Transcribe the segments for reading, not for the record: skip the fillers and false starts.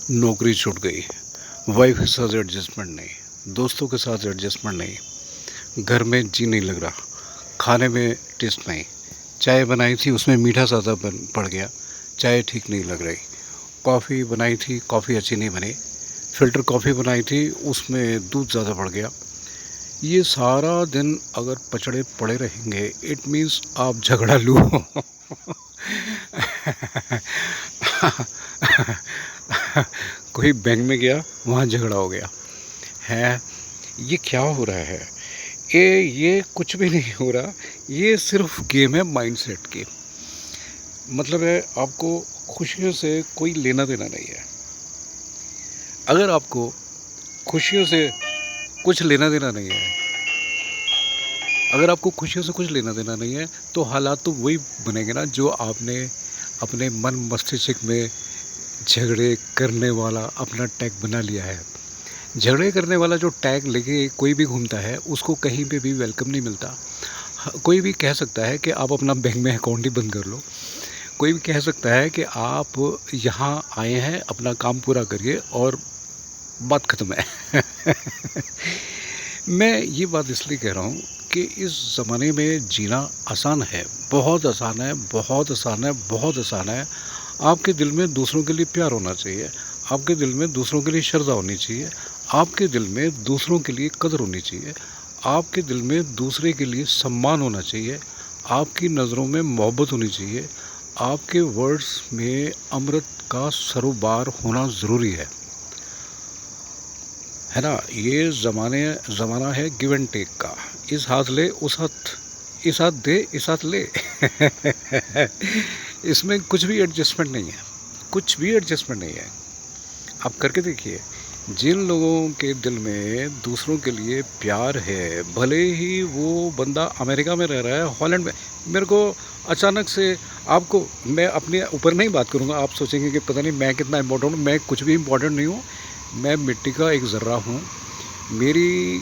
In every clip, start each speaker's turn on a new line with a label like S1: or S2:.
S1: नौकरी छूट गई, वाइफ के साथ एडजस्टमेंट नहीं, दोस्तों के साथ एडजस्टमेंट नहीं, घर में जी नहीं लग रहा, खाने में टेस्ट नहीं, चाय बनाई थी उसमें मीठा ज़्यादा पड़ गया, चाय ठीक नहीं लग रही, कॉफ़ी बनाई थी कॉफ़ी अच्छी नहीं बनी, फ़िल्टर कॉफ़ी बनाई थी उसमें दूध ज़्यादा पड़ गया। ये सारा दिन अगर पचड़े पड़े रहेंगे इट मीन्स आप झगड़ालू हो। कोई बैंक में गया, वहाँ झगड़ा हो गया है। ये क्या हो रहा है? ये कुछ भी नहीं हो रहा, ये सिर्फ गेम है माइंडसेट की। मतलब है आपको खुशियों से कोई लेना देना नहीं है। अगर आपको खुशियों से कुछ लेना देना नहीं है, अगर आपको खुशियों से कुछ लेना देना नहीं है, तो हालात तो वही बनेंगे ना जो आपने अपने मन मस्तिष्क में झगड़े करने वाला अपना टैग बना लिया है। झगड़े करने वाला जो टैग लेके कोई भी घूमता है उसको कहीं पे भी वेलकम नहीं मिलता। कोई भी कह सकता है कि आप अपना बैंक में अकाउंट ही बंद कर लो, कोई भी कह सकता है कि आप यहाँ आए हैं अपना काम पूरा करिए और बात ख़त्म है। मैं ये बात इसलिए कह रहा हूँ कि इस ज़माने में जीना आसान है, बहुत आसान है, बहुत आसान है, बहुत आसान है। आपके दिल में दूसरों के लिए प्यार होना चाहिए, आपके दिल में दूसरों के लिए श्रद्धा होनी चाहिए, आपके दिल में दूसरों के लिए कदर होनी चाहिए, आपके दिल में दूसरे के लिए सम्मान होना चाहिए, आपकी नज़रों में मोहब्बत होनी चाहिए, आपके वर्ड्स में अमृत का सरोबार होना ज़रूरी है ना। ये ज़माना है गिव एंड टेक का। इस हाथ ले उस हाथ, इस हाथ दे इस हाथ ले। इसमें कुछ भी एडजस्टमेंट नहीं है, कुछ भी एडजस्टमेंट नहीं है। आप करके देखिए, जिन लोगों के दिल में दूसरों के लिए प्यार है, भले ही वो बंदा अमेरिका में रह रहा है, हॉलैंड में, मेरे को अचानक से आपको, मैं अपने ऊपर नहीं बात करूँगा, आप सोचेंगे कि पता नहीं मैं कितना इम्पोर्टेंट हूँ। मैं कुछ भी इम्पोर्टेंट नहीं हूँ, मैं मिट्टी का एक ज़र्रा हूँ। मेरी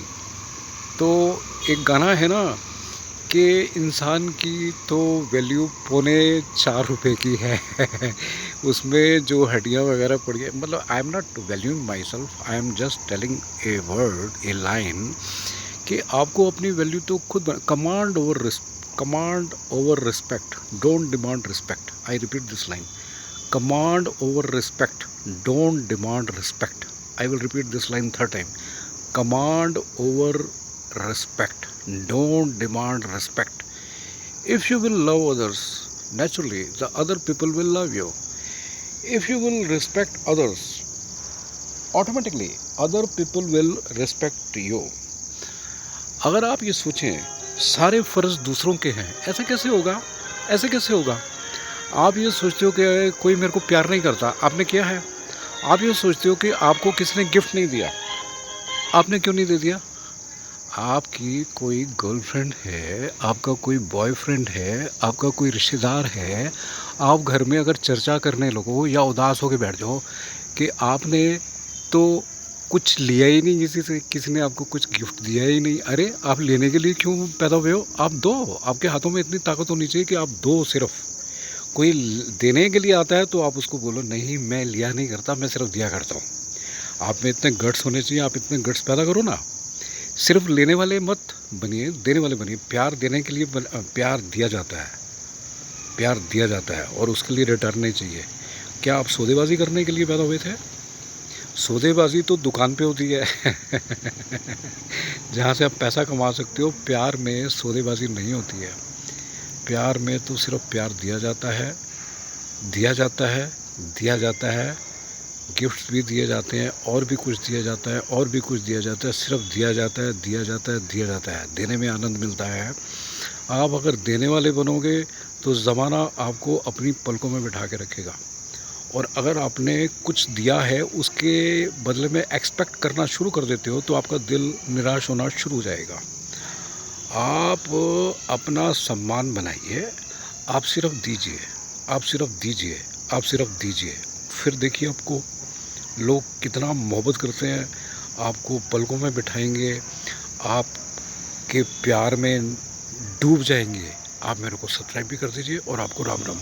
S1: तो एक गाना है ना कि इंसान की तो वैल्यू ₹4.25 की है। उसमें जो हड्डियाँ वगैरह पड़ी है, मतलब I am not valuing my self, I am just telling a word, A line कि आपको अपनी वैल्यू तो खुद command over respect, don't demand respect. I repeat this line, command over respect, don't demand respect. I will repeat this line third time, command over respect, don't demand respect. If you will love others, naturally the other people will love you. If you will respect others, automatically other people will respect you. अगर आप ये सोचें सारे फ़र्ज़ दूसरों के हैं, ऐसा कैसे होगा? ऐसे कैसे होगा? आप ये सोचते हो कि कोई मेरे को प्यार नहीं करता, आपने किया है? आप ये सोचते हो कि आपको किसी ने गिफ्ट नहीं दिया, आपने क्यों नहीं दे दिया? आपकी कोई गर्लफ्रेंड है, आपका कोई बॉयफ्रेंड है, आपका कोई रिश्तेदार है, आप घर में अगर चर्चा करने लगो या उदास होकर बैठ जाओ कि आपने तो कुछ लिया ही नहीं किसी से, किसी ने आपको कुछ गिफ्ट दिया ही नहीं। अरे आप लेने के लिए क्यों पैदा हुए हो? आप दो, आपके हाथों में इतनी ताकत होनी चाहिए कि आप दो सिर्फ। कोई देने के लिए आता है तो आप उसको बोलो नहीं मैं लिया नहीं करता, मैं सिर्फ दिया करता हूँ। आप में इतने गट्स होने चाहिए, आप इतने गट्स पैदा करो ना। सिर्फ लेने वाले मत बनिए, देने वाले बनिए। प्यार देने के लिए प्यार दिया जाता है, प्यार दिया जाता है और उसके लिए रिटर्न नहीं चाहिए। क्या आप सौदेबाजी करने के लिए पैदा हुए थे? सौदेबाजी तो दुकान पे होती है। जहाँ से आप पैसा कमा सकते हो। प्यार में सौदेबाजी नहीं होती है। प्यार में तो सिर्फ प्यार दिया जाता है, दिया जाता है, दिया जाता है। गिफ्ट्स भी दिए जाते हैं और भी कुछ दिया जाता है और भी कुछ दिया जाता है। सिर्फ दिया जाता है, दिया जाता है, दिया जाता है। देने में आनंद मिलता है। आप अगर देने वाले बनोगे तो ज़माना आपको अपनी पलकों में बिठा के रखेगा। और अगर आपने कुछ दिया है उसके बदले में एक्सपेक्ट करना शुरू कर देते हो तो आपका दिल निराश होना शुरू हो जाएगा। आप अपना सम्मान बनाइए, आप सिर्फ दीजिए, आप सिर्फ दीजिए, आप सिर्फ दीजिए। फिर देखिए आपको लोग कितना मोहब्बत करते हैं, आपको पलकों में बिठाएंगे, आपके प्यार में डूब जाएंगे। आप मेरे को सब्सक्राइब भी कर दीजिए और आपको राम राम।